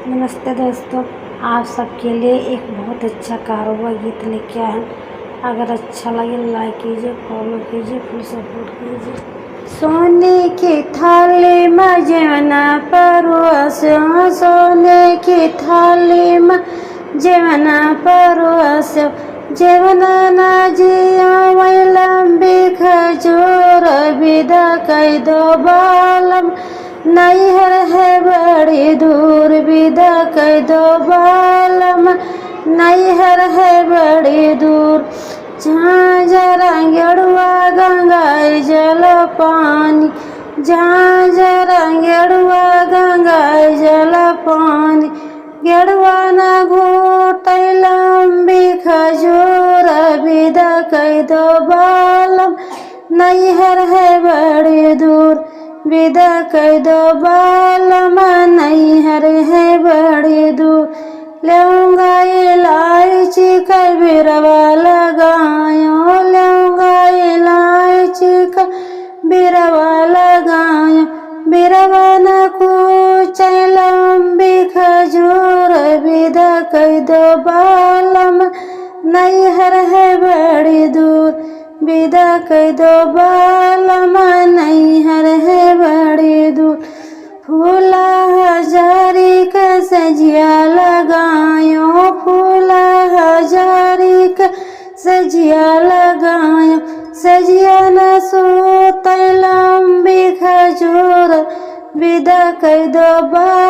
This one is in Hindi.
नमस्ते दोस्तों, आप सबके लिए एक बहुत अच्छा कारोबार गीत लेके आए हैं। अगर अच्छा लगे लाइक कीजिए, फॉलो कीजिए, फुल सपोर्ट कीजिए। सोने की थाली में जेवना परोस, सोने की थाली में जेवना परोस, जेवना ना जिया वही लंबी खजूर विदा कई दो बालम, नैहर है बड़ी दूर विदा कह दो बालम, नैहर है बड़ी दूर। जहाँ जरा गेड़ुआ गंगाई जल पानी, जहाँ जरा गेड़ुआ गंगाई जल पानी, गेड़ुआ न घूट लंबी खजूर विदा कह दो बालम, नैहर है बड़ी दूर विदा कह दो बालम, नैहर है बड़ी दूर। लौंगा इलायची कबीरवा लगायो, लौंगा इलायची कबीरवा लगायो, बीरवा न कुछ लंबी खजूर विदा कह दो बालम, नैहर है बड़ी दूर विदा कह दो बालम, नैहर है बड़ी दूर। फूला हजारी का सजिया लगायो, फूला हजारी का सजिया लगायो, सजिया न सोत लंबी खजूर विदा कह दो बालम।